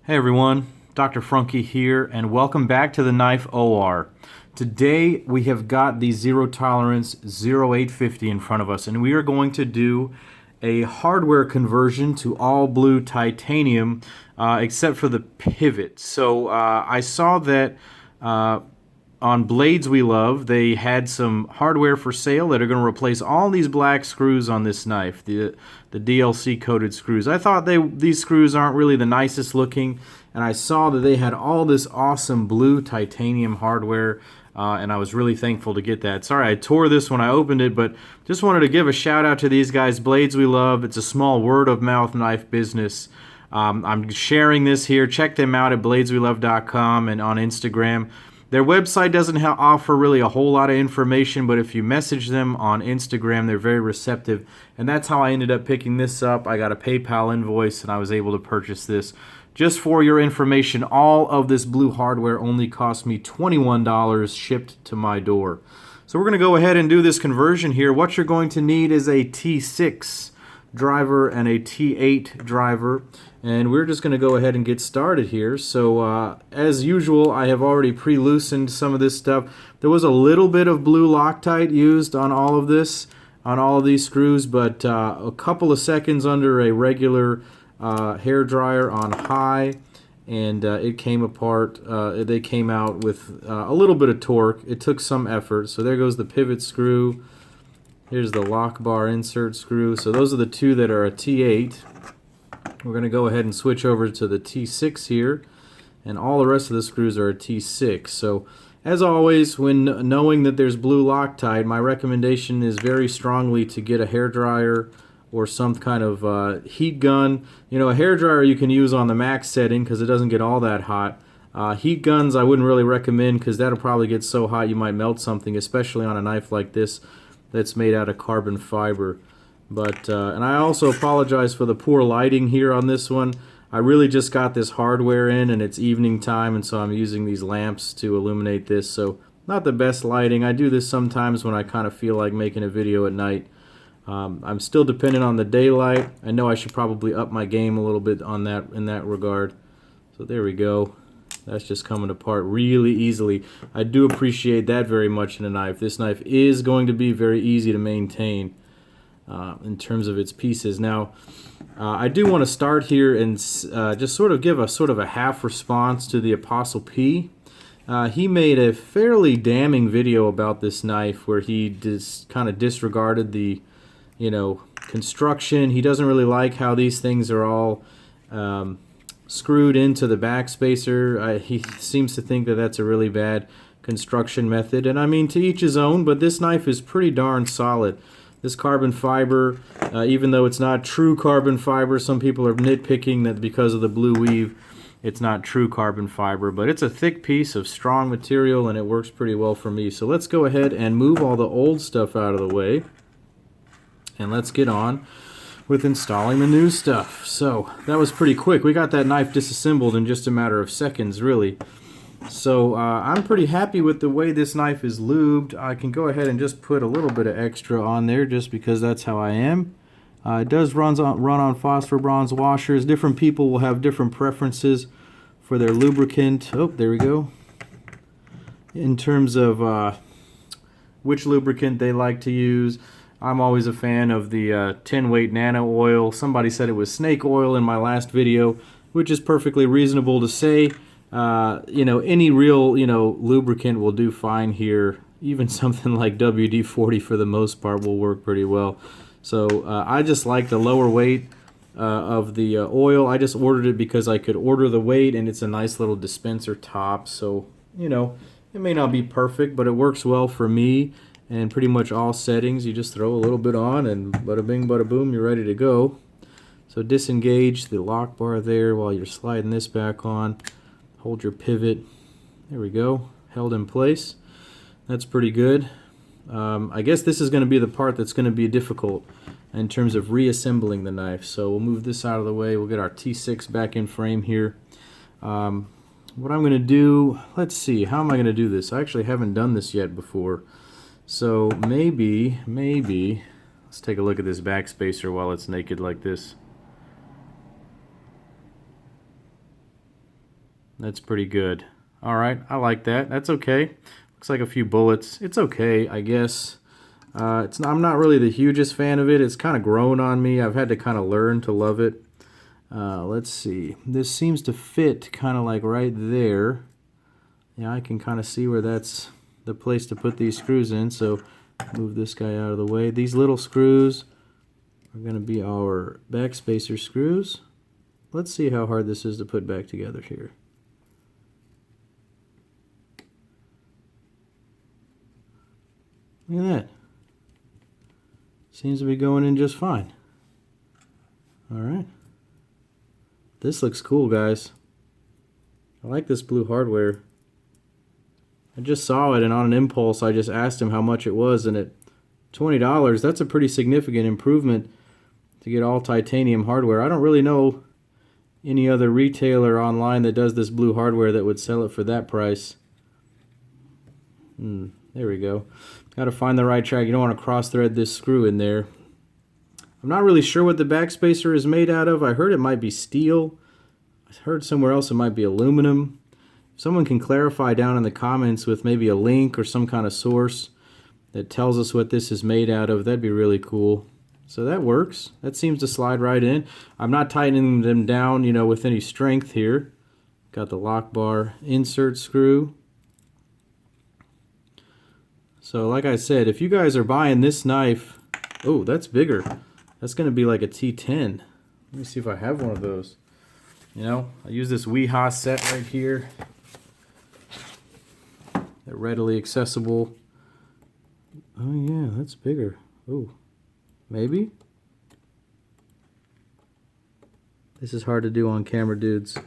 Hey everyone, Dr. Frunkey here, and welcome back to the Knife OR. Today we have got the Zero Tolerance 0850 in front of us, and we are going to do a hardware conversion to all blue titanium, except for the pivot. So I saw that on Blades We Love, they had some hardware for sale that are going to replace all these black screws on this knife, the DLC coated screws. I thought these screws aren't really the nicest looking, and I saw that they had all this awesome blue titanium hardware, and I was really thankful to get that. Sorry I tore this when I opened it, but just wanted to give a shout out to these guys, Blades We Love. It's a small word of mouth knife business. I'm sharing this here. Check them out at bladeswelove.com and on Instagram. Their website doesn't offer really a whole lot of information, but if you message them on Instagram, they're very receptive. And that's how I ended up picking this up. I got a PayPal invoice, and I was able to purchase this. Just for your information, all of this blue hardware only cost me $21 shipped to my door. So we're going to go ahead and do this conversion here. What you're going to need is a T6 driver and a T8 driver, and we're just going to go ahead and get started here. So as usual, I have already pre-loosened some of this stuff. There was a little bit of blue Loctite used on all of this, on all of these screws, but a couple of seconds under a regular hair dryer on high, and it came apart. They came out with a little bit of torque. It took some effort. So there goes the pivot screw. Here's the lock bar insert screw. So those are the two that are a T8. We're going to go ahead and switch over to the T6 here, and all the rest of the screws are a T6. So as always, when knowing that there's blue Loctite, my recommendation is very strongly to get a hair dryer or some kind of heat gun. You know, a hair dryer you can use on the max setting because it doesn't get all that hot. Heat guns I wouldn't really recommend because that'll probably get so hot you might melt something, especially on a knife like this that's made out of carbon fiber. But and I also apologize for the poor lighting here on this one. I really just got this hardware in, and it's evening time, and so I'm using these lamps to illuminate this. So not the best lighting. I do this sometimes when I kind of feel like making a video at night. I'm still dependent on the daylight. I know I should probably up my game a little bit on that in that regard. So there we go. That's just coming apart really easily. I do appreciate that very much in a knife. This knife is going to be very easy to maintain in terms of its pieces. Now, I do want to start here and just sort of give a half response to the Apostle P. He made a fairly damning video about this knife where he kind of disregarded the, construction. He doesn't really like how these things are all screwed into the backspacer. He seems to think that that's a really bad construction method, and I mean, to each his own, but this knife is pretty darn solid. This carbon fiber, even though it's not true carbon fiber, some people are nitpicking that because of the blue weave it's not true carbon fiber, but it's a thick piece of strong material and it works pretty well for me. So let's go ahead and move all the old stuff out of the way, and let's get on with installing the new stuff. So that was pretty quick. We got that knife disassembled in just a matter of seconds, really. So I'm pretty happy with the way this knife is lubed. I can go ahead and just put a little bit of extra on there just because that's how I am. It does run on phosphor bronze washers. Different people will have different preferences for their lubricant. Oh, there we go. In terms of which lubricant they like to use, I'm always a fan of the 10 weight nano oil. Somebody said it was snake oil in my last video, which is perfectly reasonable to say. Any real, lubricant will do fine here. Even something like WD-40 for the most part will work pretty well. So I just like the lower weight of the oil. I just ordered it because I could order the weight, and it's a nice little dispenser top. So, it may not be perfect, but it works well for me. And pretty much all settings, you just throw a little bit on, and bada bing, bada boom, you're ready to go. So disengage the lock bar there while you're sliding this back on. Hold your pivot. There we go. Held in place. That's pretty good. I guess this is going to be the part that's going to be difficult in terms of reassembling the knife. So we'll move this out of the way. We'll get our T6 back in frame here. What I'm going to do, let's see, how am I going to do this? I actually haven't done this yet before. So maybe, let's take a look at this backspacer while it's naked like this. That's pretty good. All right, I like that. That's okay. Looks like a few bullets. It's okay, I guess. I'm not really the hugest fan of it. It's kind of grown on me. I've had to kind of learn to love it. Let's see. This seems to fit kind of like right there. Yeah, I can kind of see where that's the place to put these screws in. So move this guy out of the way. These little screws are going to be our backspacer screws. Let's see how hard this is to put back together here. Look at that. Seems to be going in just fine. Alright. This looks cool, guys. I like this blue hardware. I just saw it, and on an impulse I just asked him how much it was, and at $20, that's a pretty significant improvement to get all titanium hardware. I don't really know any other retailer online that does this blue hardware that would sell it for that price. There we go. Got to find the right track. You don't want to cross thread this screw in there. I'm not really sure what the backspacer is made out of. I heard it might be steel. I heard somewhere else it might be aluminum. If someone can clarify down in the comments with maybe a link or some kind of source that tells us what this is made out of, that'd be really cool. So that works. That seems to slide right in. I'm not tightening them down, you know, with any strength here. Got the lock bar insert screw. So like I said, if you guys are buying this knife, oh, that's bigger. That's going to be like a T10. Let me see if I have one of those. You know, I use this Weehaw set right here. They're readily accessible. Oh yeah, that's bigger. Oh, maybe? This is hard to do on camera, dudes.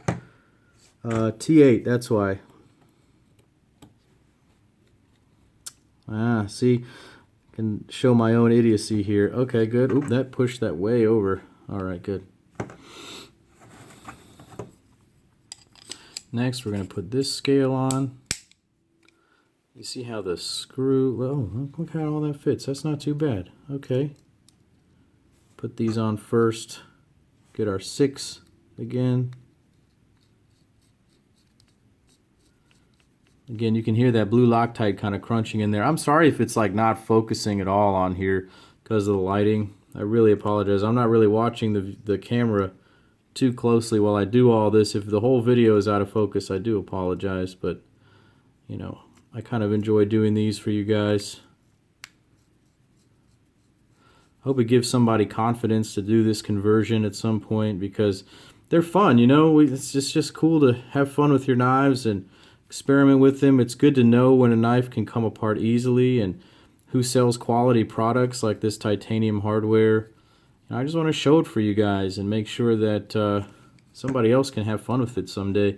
T8, that's why. Ah, see, I can show my own idiocy here. Okay, good. Oop, that pushed that way over. All right, good. Next, we're going to put this scale on. You see how the screw, oh, look how all that fits. That's not too bad. Okay. Put these on first. Get our 6 again. Again, you can hear that blue Loctite kind of crunching in there. I'm sorry if it's like not focusing at all on here because of the lighting. I really apologize. I'm not really watching the camera too closely while I do all this. If the whole video is out of focus, I do apologize, but you know, I kind of enjoy doing these for you guys. Hope it gives somebody confidence to do this conversion at some point because they're fun, you know. It's just cool to have fun with your knives and experiment with them. It's good to know when a knife can come apart easily and who sells quality products like this titanium hardware. And I just want to show it for you guys and make sure that somebody else can have fun with it someday.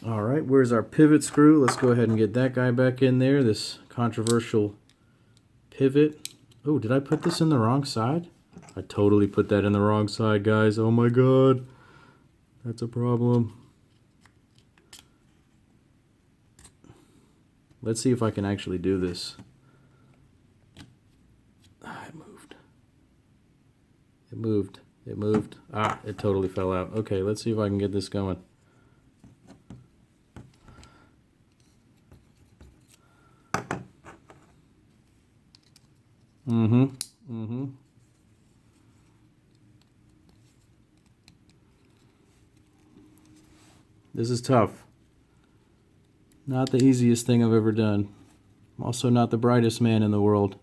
Alright, where's our pivot screw? Let's go ahead and get that guy back in there, this controversial pivot. Oh, did I put this in the wrong side? I totally put that in the wrong side, guys. Oh my god. That's a problem. Let's see if I can actually do this. Ah, it moved. It moved. It moved. Ah, it totally fell out. Okay, let's see if I can get this going. This is tough. Not the easiest thing I've ever done. I'm also not the brightest man in the world.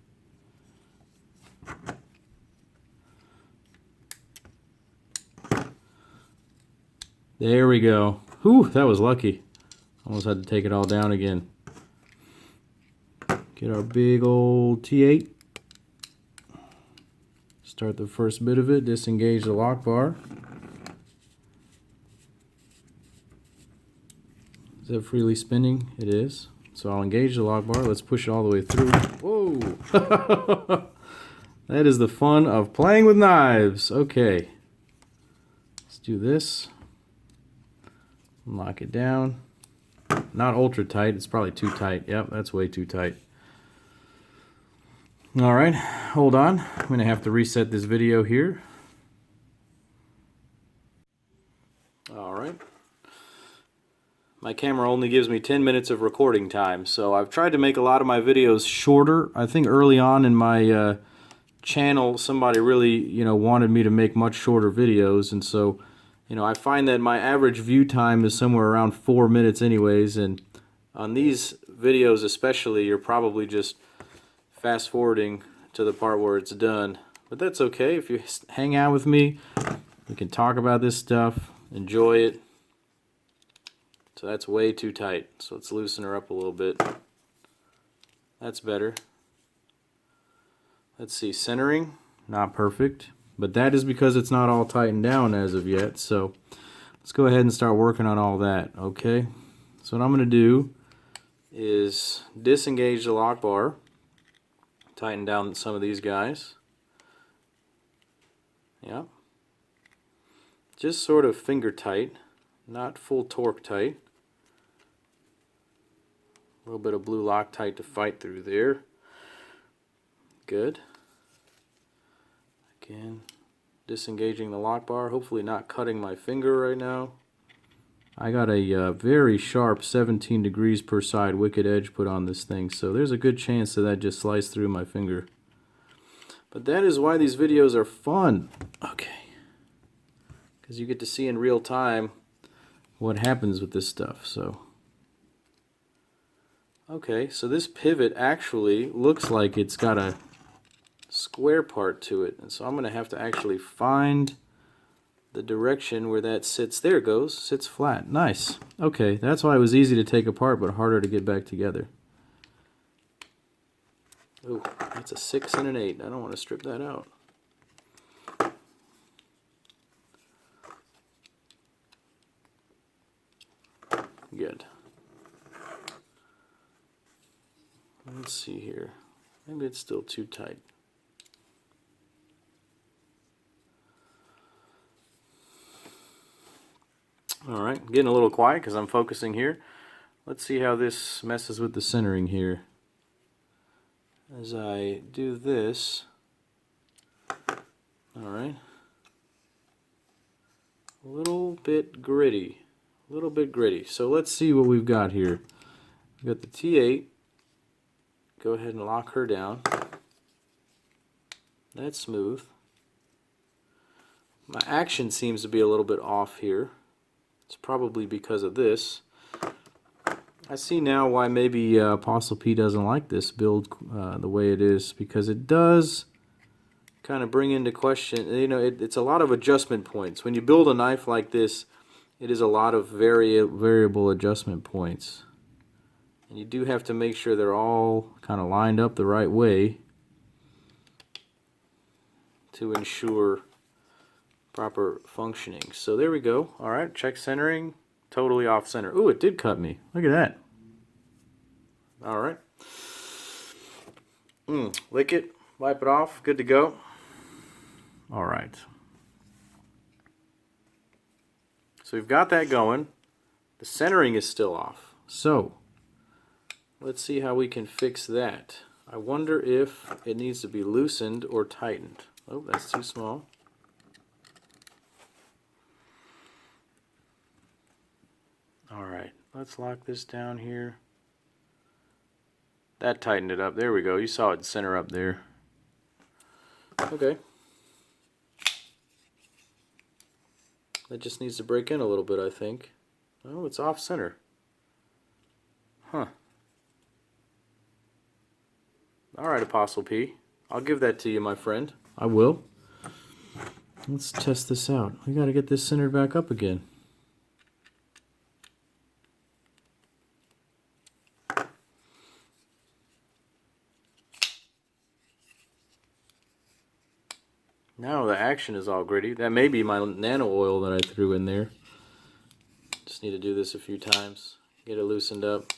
There we go. Whew, that was lucky. Almost had to take it all down again. Get our big old T8. Start the first bit of it, disengage the lock bar. Is that freely spinning? It is. So I'll engage the lock bar. Let's push it all the way through. Whoa! That is the fun of playing with knives. Okay. Let's do this. Lock it down. Not ultra tight. It's probably too tight. Yep, that's way too tight. Alright, hold on. I'm going to have to reset this video here. Alright. my camera only gives me 10 minutes of recording time, so I've tried to make a lot of my videos shorter. I think early on in my channel, somebody really, wanted me to make much shorter videos, and so, I find that my average view time is somewhere around 4 minutes anyways, and on these videos especially, you're probably just fast forwarding to the part where it's done. But that's okay. If you hang out with me, we can talk about this stuff, enjoy it. So that's way too tight. So let's loosen her up a little bit. That's better. Let's see, centering, not perfect. But that is because it's not all tightened down as of yet. So let's go ahead and start working on all that, okay? So what I'm going to do is disengage the lock bar, tighten down some of these guys. Yeah. Just sort of finger tight, not full torque tight. A little bit of blue Loctite to fight through there. Good. Again, disengaging the lock bar, hopefully not cutting my finger right now. I got a very sharp 17 degrees per side wicked edge put on this thing, so there's a good chance that just sliced through my finger. But that is why these videos are fun. Okay. Because you get to see in real time what happens with this stuff. So, okay, so this pivot actually looks like it's got a square part to it, and so I'm going to have to actually find the direction where that sits. There it goes, sits flat. Nice. Okay, that's why it was easy to take apart but harder to get back together. Ooh, that's a 6 and an 8. I don't want to strip that out. Good. Let's see here. Maybe it's still too tight. Alright, getting a little quiet because I'm focusing here. Let's see how this messes with the centering here. As I do this, alright, a little bit gritty. A little bit gritty. So let's see what we've got here. We've got the T8. Go ahead and lock her down. That's smooth. My action seems to be a little bit off here. It's probably because of this. I see now why maybe Apostle P doesn't like this build the way it is, because it does kind of bring into question, it's a lot of adjustment points. When you build a knife like this, it is a lot of variable adjustment points. And you do have to make sure they're all kind of lined up the right way to ensure proper functioning. So there we go. Alright, check centering. Totally off center. Ooh, it did cut me. Look at that. Alright. Lick it. Wipe it off. Good to go. Alright. So we've got that going. The centering is still off. So let's see how we can fix that. I wonder if it needs to be loosened or tightened. Oh, that's too small. Alright, let's lock this down here. That tightened it up. There we go. You saw it center up there. Okay. That just needs to break in a little bit, I think. Oh, it's off center. Huh. Alright, Apostle P. I'll give that to you, my friend. I will. Let's test this out. We gotta get this centered back up again. Now the action is all gritty. That may be my nano oil that I threw in there. Just need to do this a few times. Get it loosened up.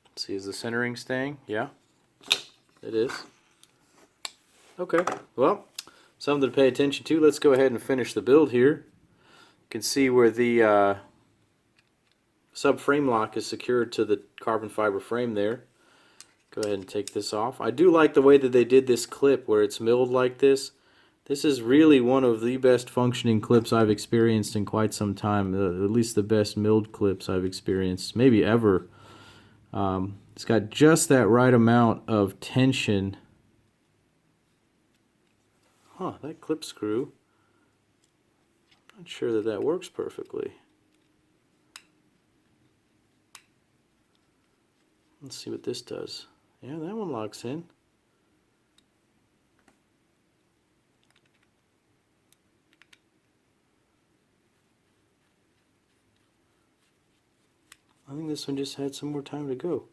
Let's see, is the centering staying? Yeah, it is. Okay, well, something to pay attention to. Let's go ahead and finish the build here. You can see where the subframe lock is secured to the carbon fiber frame there. Go ahead and take this off. I do like the way that they did this clip where it's milled like this. This is really one of the best functioning clips I've experienced in quite some time. At least the best milled clips I've experienced, maybe ever. It's got just that right amount of tension. Huh, that clip screw. Not sure that that works perfectly. Let's see what this does. Yeah, that one locks in. I think this one just had some more time to go.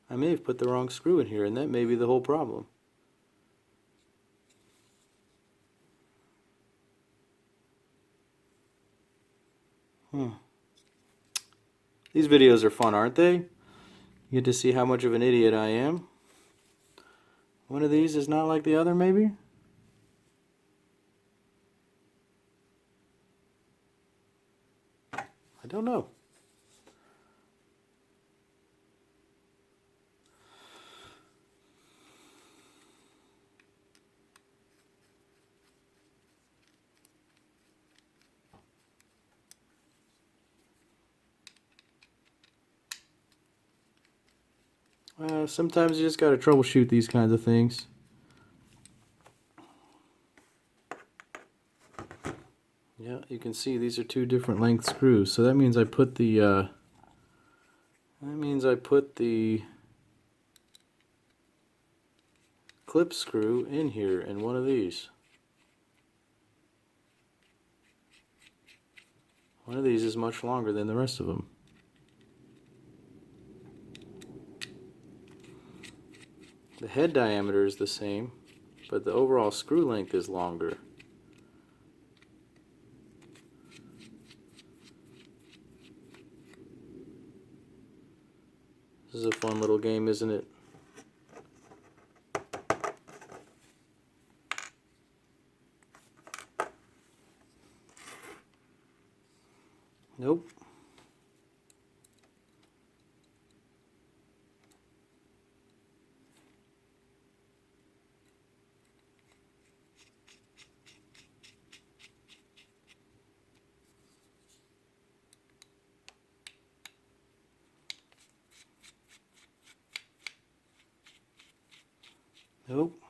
I may have put the wrong screw in here, and that may be the whole problem. These videos are fun, aren't they? You get to see how much of an idiot I am. One of these is not like the other, maybe? I don't know. Sometimes you just got to troubleshoot these kinds of things. Yeah, you can see these are two different length screws. So that means I put the clip screw in here in one of these. One of these is much longer than the rest of them. The head diameter is the same, but the overall screw length is longer. This is a fun little game, isn't it? Nope. Nope.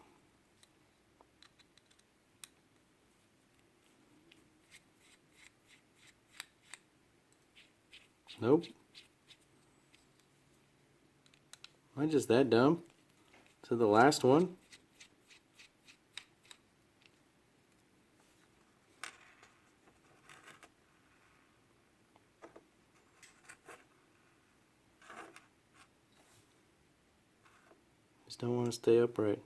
Nope. Am I just that dumb? To the last one? Just don't want to stay upright.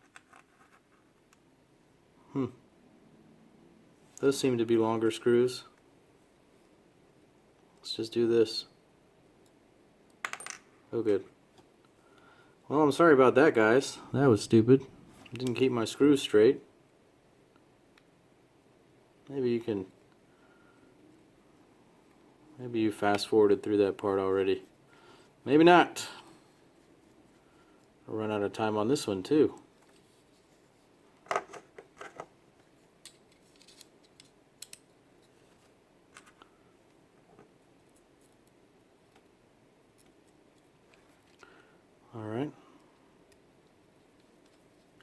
Those seem to be longer screws. Let's just do this. Oh, good. Well, I'm sorry about that, guys. That was stupid. I didn't keep my screws straight. Maybe you fast forwarded through that part already. Maybe not. I'll run out of time on this one too. Alright.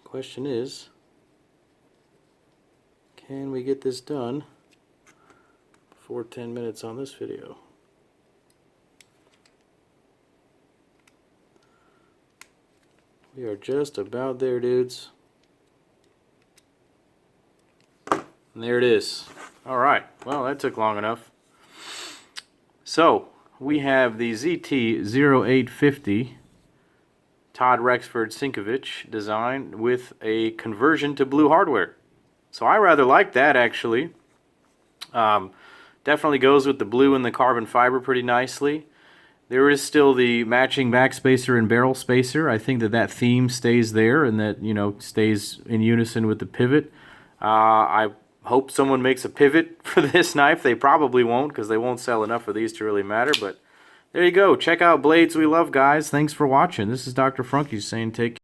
Question is, can we get this done before 10 minutes on this video? We are just about there, dudes. And there it is. Alright, well that took long enough. So, we have the ZT0850 Todd Rexford Sinkovich design with a conversion to blue hardware. So I rather like that, actually. Definitely goes with the blue and the carbon fiber pretty nicely. There is still the matching backspacer and barrel spacer. I think that theme stays there and that, you know, stays in unison with the pivot. I hope someone makes a pivot for this knife. They probably won't because they won't sell enough of these to really matter, but There you go. Check out Blades We Love, guys. Thanks for watching. This is Dr. Frunkey saying take care.